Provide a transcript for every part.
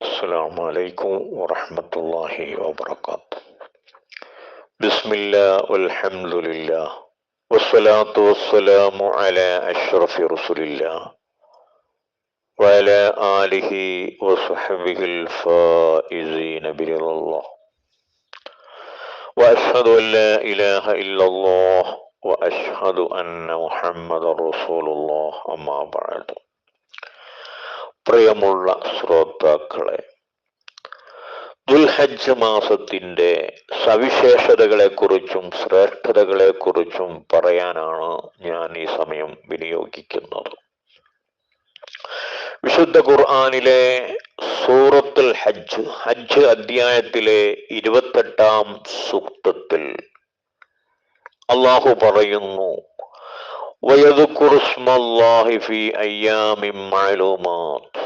السلام عليكم ورحمة الله وبركاته. بسم الله والحمد لله والصلاة والسلام على أشرف رسول الله وعلى آله وصحبه الفائزين برضا الله وأشهد أن لا إله إلا الله وأشهد أن محمد رسول الله أما بعد. പ്രിയമുള്ള ശ്രോതാക്കളെ, ദുൽഹജ്ജ് മാസത്തിന്റെ സവിശേഷതകളെക്കുറിച്ചും ശ്രേഷ്ഠതകളെക്കുറിച്ചും പറയാനാണ് ഞാൻ ഈ സമയം വിനിയോഗിക്കുന്നത്. വിശുദ്ധ ഖുർആനിലെ സൂറത്തുൽ ഹജ്ജ് അധ്യായത്തിലെ 28-ാം സൂക്തത്തിൽ അല്ലാഹു പറയുന്നു, വയദ്കുറു സ്മല്ലാഹി ഫീ അയ്യാമിൻ മഅലൂമാത്ത്.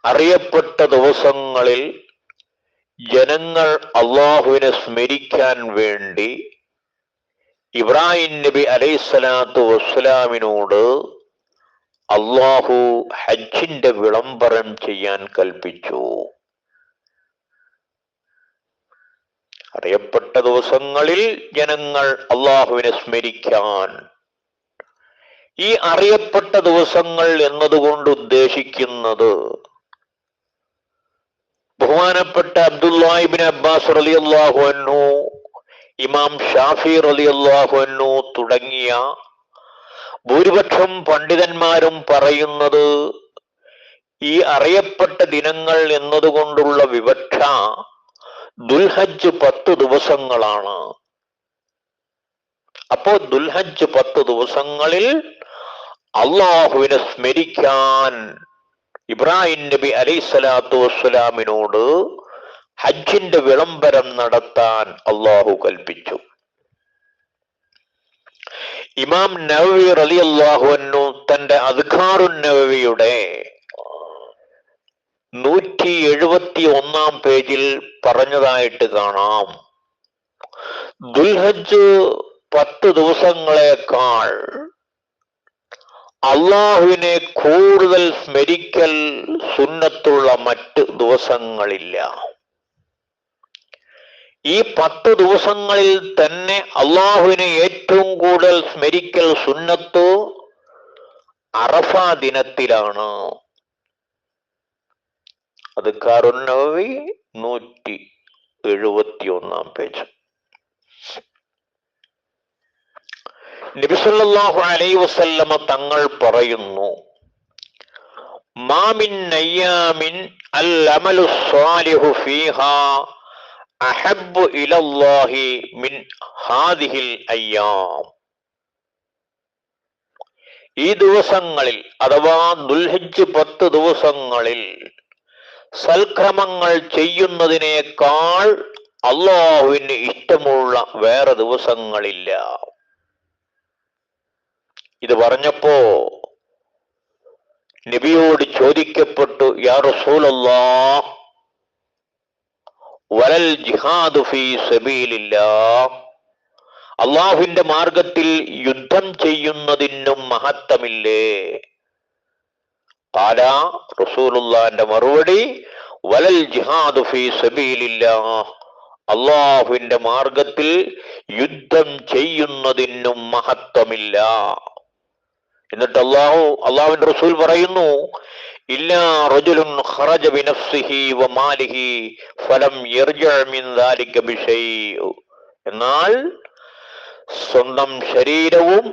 അറിയപ്പെട്ട ദിവസങ്ങളിൽ ജനങ്ങൾ അള്ളാഹുവിനെ സ്മരിക്കാൻ വേണ്ടി ഇബ്രാഹിം നബി അലൈഹിസ്സലാത്തു വസ്സലാമിനോട് അള്ളാഹു ഹജ്ജിന്റെ വിളംബരം ചെയ്യാൻ കൽപ്പിച്ചു. അറിയപ്പെട്ട ദിവസങ്ങളിൽ ജനങ്ങൾ അള്ളാഹുവിനെ സ്മരിക്കാൻ. ഈ അറിയപ്പെട്ട ദിവസങ്ങൾ എന്നതുകൊണ്ട് ഉദ്ദേശിക്കുന്നത് ബഹുമാനപ്പെട്ട അബ്ദുല്ലാഹി ഇബ്നു അബ്ബാസ് റളിയല്ലാഹു അൻഹു, ഇമാം ഷാഫി റളിയല്ലാഹു അൻഹു തുടങ്ങിയ ഭൂരിപക്ഷം പണ്ഡിതന്മാരും പറയുന്നത് ഈ അറിയപ്പെട്ട ദിനങ്ങൾ എന്നതുകൊണ്ടുള്ള വിവക്ഷ ദുൽഹജ്ജ് 10 ദിവസങ്ങളാണ്. അപ്പോ ദുൽഹജ്ജ് 10 ദിവസങ്ങളിൽ അള്ളാഹുവിനെ സ്മരിക്കാൻ ഇബ്രാഹിം നബി അലൈഹിസ്സലാത്തു വസ്സലാമിനോട് ഹജ്ജിന്റെ വിളംബരം നടത്താൻ അള്ളാഹു കൽപ്പിച്ചു. ഇമാം നവവി റളിയല്ലാഹു അൻഹു തന്റെ അദ്കാറുൻ നവവിയുടെ 171-ാം പേജിൽ പറഞ്ഞതായിട്ട് കാണാം, ദുൽഹജ്ജ് 10 ദിവസങ്ങളെക്കാൾ അള്ളാഹുവിനെ കൂടുതൽ സ്മരിക്കൽ സുന്നത്തുള്ള മറ്റ് ദിവസങ്ങളില്ല. ഈ 10 ദിവസങ്ങളിൽ തന്നെ അള്ളാഹുവിനെ ഏറ്റവും കൂടുതൽ സ്മരിക്കൽ സുന്നത്ത് അറഫ ദിനത്തിലാണ്. അദ്കാറുൻ നവവി 171-ാം പേജ്. നബി സല്ലല്ലാഹു അലൈഹി വസല്ലമ തങ്ങൾ പറയുന്നു, മാ മിൻ അയ്യാമിൻ അൽ അമലു സ്വാലിഹു ഫീഹാ അഹബ്ബു ഇലല്ലാഹി മിൻ ഹാദിഹിൽ അയ്യാം. ഈ ദിവസങ്ങളിൽ അഥവാ ദുൽഹജ്ജ് 10 ദിവസങ്ങളിൽ സൽക്രമങ്ങൾ ചെയ്യുന്നതിനേക്കാൾ അള്ളാഹുവിന് ഇഷ്ടമുള്ള വേറെ ദിവസങ്ങളില്ല. ഇത് പറഞ്ഞപ്പോ നബിയോട് ചോദിക്കപ്പെട്ടു, യാ റസൂലല്ലാഹ് വലൽ ജിഹാദു ഫീ സബീലില്ലാഹ്, അള്ളാഹുവിന്റെ മാർഗത്തിൽ യുദ്ധം ചെയ്യുന്നതിനും മഹത്വമില്ലേ? ഖാല, റസൂലുള്ളാഹിന്റെ മറുപടി, വലൽ ജിഹാദു ഫീ സബീലില്ലാഹ്, അള്ളാഹുവിന്റെ മാർഗത്തിൽ യുദ്ധം ചെയ്യുന്നതിനും മഹത്വമില്ല. എന്നിട്ട് അള്ളാഹുവിന്റെ റസൂൽ പറയുന്നു, ഇല്ലാ റജുലുൻ ഖറജ ബിനഫ്സിഹി വമാലിഹി ഫലം യർജഅ മിൻ ദാലിക ബിശൈഇ. എന്നാൽ സ്വന്തം ശരീരവും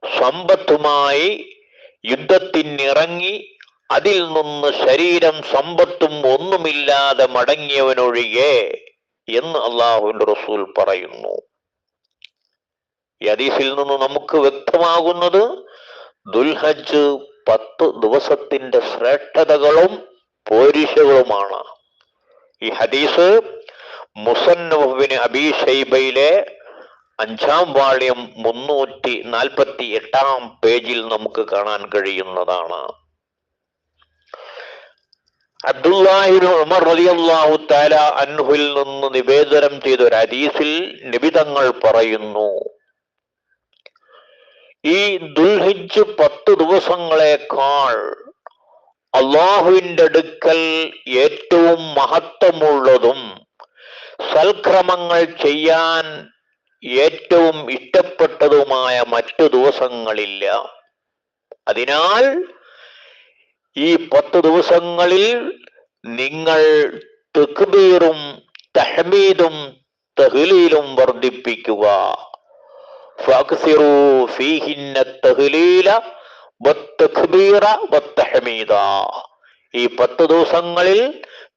സമ്പത്തുമായി യുദ്ധത്തിനിറങ്ങി അതിൽ നിന്ന് ശരീരം സമ്പത്തും ഒന്നുമില്ലാതെ മടങ്ങിയവനൊഴികെ എന്ന് അള്ളാഹുവിന്റെ റസൂൽ പറയുന്നു. ഈ ഹദീസിൽ നിന്ന് നമുക്ക് വ്യക്തമാകുന്നത് ദുൽഹജ്ജ് 10 ദിവസത്തിന്റെ ശ്രേഷ്ഠതകളും പോരിശകളുമാണ്. ഈ ഹദീസ് മുസന്നഫ് ഇബ്നു അബീ ശൈബയിലെ 5-ാം വാള്യം 348-ാം പേജിൽ നമുക്ക് കാണാൻ കഴിയുന്നതാണ്. അബ്ദുല്ലാഹിബ്നു ഉമർ റളിയല്ലാഹു തആല അൻഹുവിൽ നിന്ന് നിവേദനം ചെയ്ത ഒരു ഹദീസിൽ നബി തങ്ങൾ പറയുന്നു, ഈ ദുൽഹിജ്ജ് 10 ദിവസങ്ങളെക്കാൾ അള്ളാഹുവിന്റെ അടുക്കൽ ഏറ്റവും മഹത്വമുള്ളതും സൽക്രമങ്ങൾ ചെയ്യാൻ ഏറ്റവും ഇഷ്ടപ്പെട്ടതുമായ മറ്റു ദിവസങ്ങളില്ല. അതിനാൽ ഈ 10 ദിവസങ്ങളിൽ നിങ്ങൾ തക്ബീറും തഹ്മീദും തഹ്ലീലും വർദ്ധിപ്പിക്കുക. ഫഅക്സിറൂ ഫീഹിന്ന തഹ്ലീല വത്തക്ബീറ വത്തഹ്മീദ. ഈ 10 ദിവസങ്ങളിൽ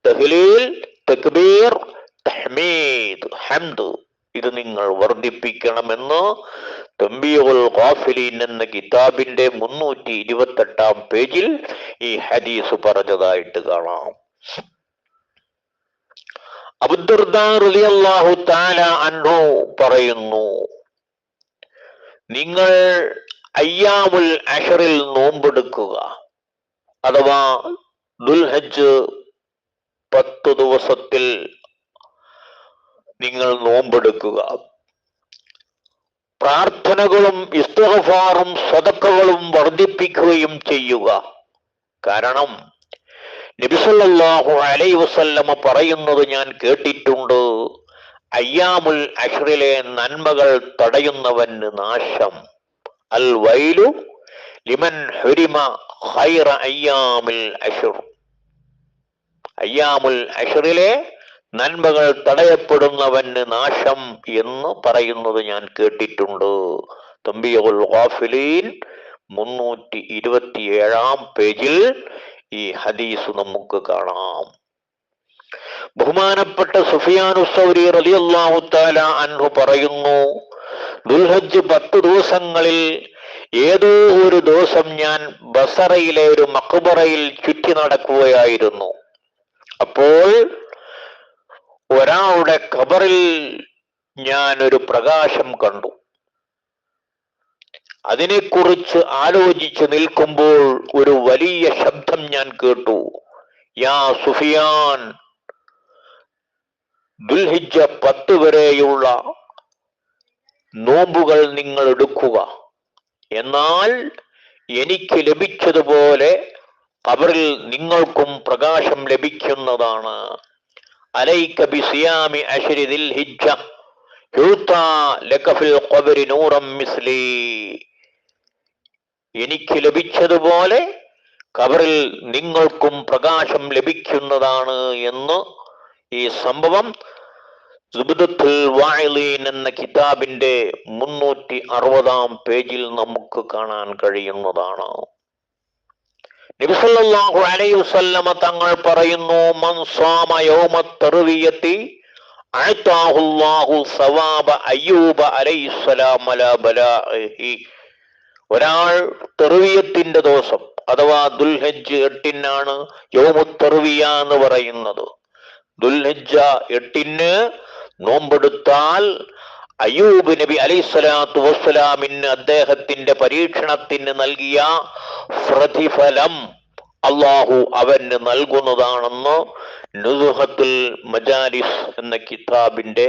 തഹ്ലീൽ, തക്ബീർ, തഹ്മീദ്, ഹംദ് ഇത് നിങ്ങൾ വർദ്ധിപ്പിക്കണമെന്ന് തംബീഹുൽ ഗാഫിലീൻ എന്ന കിതാബിന്റെ 328 പേജിൽ ഈ ഹദീസ് പറഞ്ഞതായിട്ട് കാണാം. അബൂദർദാ റളിയല്ലാഹു തആല അൻഹു പറയുന്നു, നിങ്ങൾ അയ്യാമുൽ അശ്റിൽ നോമ്പെടുക്കുക, അഥവാ ദുൽഹജ്ജ് 10 ദിവസത്തിൽ നിങ്ങൾ നോമ്പെടുക്കുക. പ്രാർത്ഥനകളും ഇസ്തിഗ്ഫാറും സദഖകളും വർദ്ധിപ്പിക്കുകയും ചെയ്യുക. കാരണം നബി സല്ലല്ലാഹു അലൈഹി വസല്ലമ പറയുന്നത് ഞാൻ കേട്ടിട്ടുണ്ട്, അയ്യാമുൽ അശ്റിലെ നന്മകൾ തടയുന്നവന് നാശം. അൽ വൈലു ലിമൻ ഹുരിമ ഖൈറ അയ്യാമുൽ അശ്ർ. അയ്യാമുൽ അശ്റിലെ നന്മകൾ തടയപ്പെടുന്നവന് നാശം എന്ന് പറയുന്നത് ഞാൻ കേട്ടിട്ടുണ്ട്. തംബീഹുൽ ഗാഫിലീൻ 327 പേജിൽ ഈ ഹദീസ് നമുക്ക് കാണാം. ബഹുമാനപ്പെട്ട സുഫിയാനു സൗരി റളിയല്ലാഹു തആല അൻഹു പറയുന്നു, ദുൽഹജ്ജ് 10 ദിവസങ്ങളിൽ ഏതോ ഒരു ദിവസം ഞാൻ ബസറയിലെ ഒരു മഖ്ബറയിൽ ചുറ്റി നടക്കുകയായിരുന്നു. അപ്പോൾ ഒരാളുടെ ഖബറിൽ ഞാൻ ഒരു പ്രകാശം കണ്ടു. അതിനെക്കുറിച്ച് ആലോചിച്ച് നിൽക്കുമ്പോൾ ഒരു വലിയ ശബ്ദം ഞാൻ കേട്ടു, യാ സുഫിയാൻ, ദുൽഹിജ്ജ 10 വരെയുള്ള നോമ്പുകൾ നിങ്ങൾ എടുക്കുക, എന്നാൽ എനിക്ക് ലഭിച്ചതുപോലെ ഖബറിൽ നിങ്ങൾക്കും പ്രകാശം ലഭിക്കുന്നതാണ്. അലൈക ബിസിയാമി അശ്രി ദിൽഹിജ്ജ യുതാ ലക ഫിൽ ഖബരി നൂറൻ മിസ്ലി. എനിക്ക് ലഭിച്ചതുപോലെ ഖബറിൽ നിങ്ങൾക്കും പ്രകാശം ലഭിക്കുന്നതാണ് എന്ന് ഈ സംഭവം സുബ്ദത്തുൽ വാഇലീൻ എന്ന കിതാബിന്റെ 360 പേജിൽ നമുക്ക് കാണാൻ കഴിയുന്നതാണ്. നബി സല്ലല്ലാഹു അലൈഹി വസല്ലമ തങ്ങൾ പറയുന്നു, മൻ സാമ യൗമത് തർവിയത്തി അഅതാഹുല്ലാഹു സവാബ അയ്യൂബ അലൈഹിസ്സലാം അലാ ബലാഇഹി. ഒരാൾ തർവിയത്തിന്റെ ദിവസം അഥവാ ദുൽഹജ്ജ് 8 യൗമുത് തർവിയ എന്ന് പറയുന്നത്. ദുൽഹജ്ജ 8 നോമ്പെടുത്താൽ അയ്യൂബ് നബി അലൈഹിസ്സലാത്തു വസ്സലാമിന് അദ്ദേഹത്തിന്റെ പരീക്ഷണത്തിന് നൽകിയ പ്രതിഫലം അള്ളാഹു അവന് നൽകുന്നതാണെന്ന് നുസുഹത്തുൽ മജാലിസ് എന്ന കിതാബിന്റെ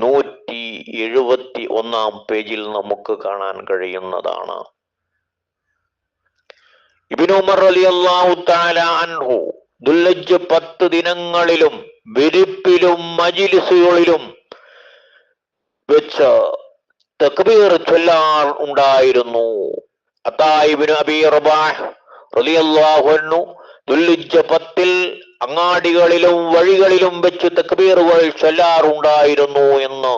171 പേജിൽ നമുക്ക് കാണാൻ കഴിയുന്നതാണ്. ഇബ്നു ഉമർ റളിയല്ലാഹു തആല അൻഹു ദുൽഹജ്ജ് 10 ദിനങ്ങളിലും വിരിപ്പിലും മജ്ലിസുകളിലും വെച്ച് തക്ബീർ ചൊല്ലാർ ഉണ്ടായിരുന്നു. അതാ ഇബ്നു അബീ റബാഹ് റളിയല്ലാഹു അൻഹു ദുൽഹിജ്ജ 10 അങ്ങാടികളിലും വഴികളിലും വെച്ച് തക്ബീറുകൾ ചൊല്ലാറുണ്ടായിരുന്നു എന്ന്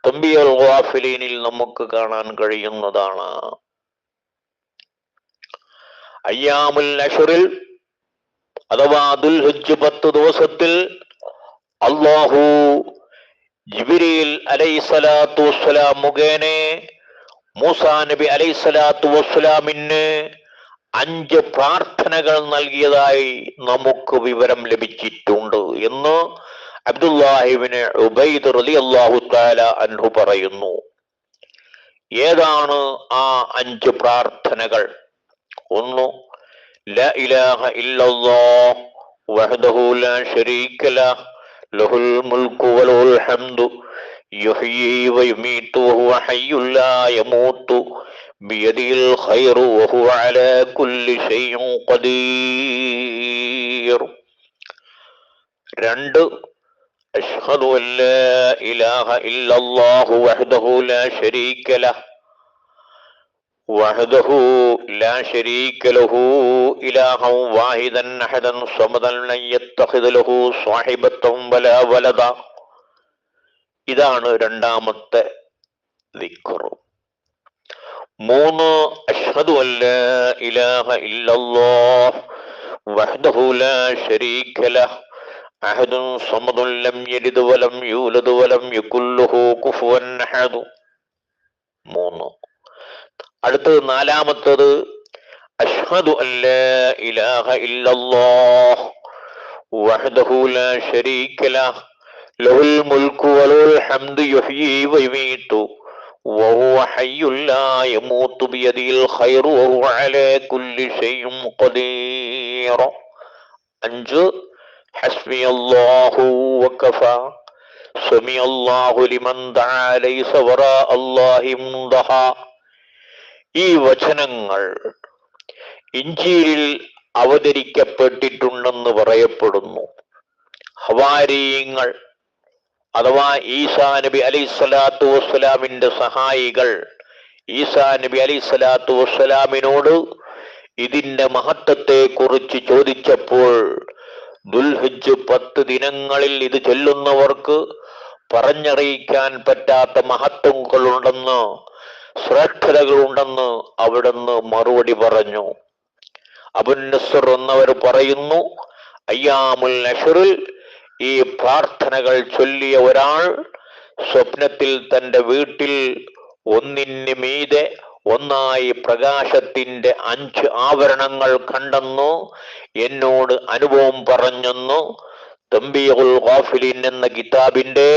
തംബീഹുൽ ഗാഫിലീനിൽ നമുക്ക് കാണാൻ കഴിയുന്നതാണ്. അയ്യാമുൽ അശ്റിൽ അഥവാ ദുൽഹിജ്ജ് 10 ദിവസത്തിൽ അല്ലാഹു ജിബ്രീൽ അലൈഹിസ്സലാത്തു വസ്സലാം മുഖേന മൂസാ നബി അലൈഹിസ്സലാത്തു വസ്സലാമിന് 5 പ്രാർത്ഥനകൾ നൽകിയതായി നമുക്ക് വിവരം ലഭിച്ചിട്ടുണ്ട് എന്ന് അബ്ദുല്ലാഹിബ്നു ഉബൈദ് റളിയല്ലാഹു തആല അൻഹു പറയുന്നു. ഏതാണ് ആ 5 പ്രാർത്ഥനകൾ? 1, ലാ ഇലാഹ ഇല്ലല്ലാഹ് وحده لا شريك له له الملك وله الحمد يحيي ويميت وهو حي لا يموت بيده الخير وهو على كل شيء قدير. രണ്ട് അഷ്ഹദു അല്ലാ ഇലാഹ ഇല്ലല്ലാഹു വഹ്ദഹു ലാ ശരീക ലഹ് വഹ്ദഹു ലാ ശരീക ലഹു ഇലാഹൻ വാഹിദൻ അഹദൻ സ്വമദൻ ലം യത്തഖിദ് ലഹു സ്വാഹിബത്തൻ വലാ വലദ. ഇതാണ് രണ്ടാമത്തെ ദിക്ർ. മൂന്ന് അഷ്ഹദു അല്ലാ ഇലാഹ ഇല്ലല്ലാഹ് വഹ്ദഹു ലാ ശരീക ലഹ് അഹദുൻ സമദുൻ ലം യലിദ് വലം യൂലദ് വലം യകുൽ ലഹു കുഫുവൻ അഹദ്. മൂന്ന്. അടുത്തത് നാലാമത്തത് അഷ്ഹദു അല്ലാ ഇലാഹ ഇല്ലല്ലാഹ് വഹ്ദഹു ലാ ശരീക ലഹ് ലഹുൽ മുൽക്കു വലഹുൽ ഹംദു യുഹ്യീ വയുമീതു വഹുവ ഹയ്യുൻ ലാ യമൂതു ബിയദിഹിൽ ഖൈറു വഹുവ അലാ കുല്ലി ഷൈഇൻ ഖദീർ. അഞ്ച് ഹസ്ബിയല്ലാഹു വകഫാ സമിഅല്ലാഹു ലിമൻ ദഅ ലൈസ വറാ അല്ലാഹി മുൻതഹ. ഈ വചനങ്ങൾ ഇഞ്ചീലിൽ അവതരിക്കപ്പെട്ടിട്ടുണ്ടെന്ന് പറയപ്പെടുന്നു. ഹവാരിയങ്ങൾ അഥവാ ഈസാ നബി അലൈഹിസ്സലാത്തു വസ്സലാമിന്റെ സഹായികൾ ഈസാ നബി അലൈഹിസ്സലാത്തു വസ്സലാമിനോട് ഇതിന്റെ മഹത്വത്തെ കുറിച്ച് ചോദിച്ചപ്പോൾ ദുൽഹിജ്ജ് 10 ദിനങ്ങളിൽ ഇത് ചൊല്ലുന്നവർക്ക് പറഞ്ഞറിയിക്കാൻ പറ്റാത്ത മഹത്വങ്ങളുണ്ടെന്ന്, ശ്രേഷ്ഠതകളുണ്ടെന്ന് അവിടുന്ന് മറുപടി പറഞ്ഞു. അബുൻ നസ്ർ എന്നവർ പറയുന്നു, അയ്യാമുൽ അശ്റിൽ ഈ പ്രാർത്ഥനകൾ ചൊല്ലിയ ഒരാൾ സ്വപ്നത്തിൽ തന്റെ വീട്ടിൽ ഒന്നിന് മീതെ ഒന്നായി പ്രകാശത്തിന്റെ 5 ആവരണങ്ങൾ കണ്ടെന്നു എന്നോട് അനുഭവം പറഞ്ഞെന്നു തംബീഹുൽ ഗാഫിലീൻ എന്ന കിതാബിന്റെ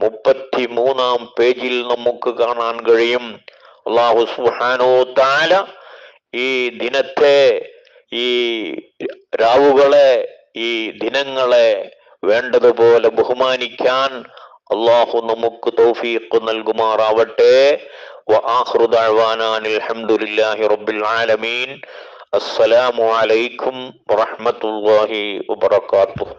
33-ാം പേജിൽ നമുക്ക് കാണാൻ കഴിയും. അല്ലാഹു സുബ്ഹാനഹു വ തആല ഈ ദിനത്തെ, ഈ രാവുകളെ, ഈ ദിനങ്ങളെ വേണ്ടതുപോലെ ബഹുമാനിക്കാൻ അല്ലാഹു നമുക്ക് തൗഫീഖ് നൽകുമാറാവട്ടെ. വആഖിറു ദഅ്വാനാ അൽഹംദുലില്ലാഹി റബ്ബിൽ ആലമീൻ. അസ്സലാമു അലൈക്കും വറഹ്മത്തുള്ളാഹി വബറകാതുഹു.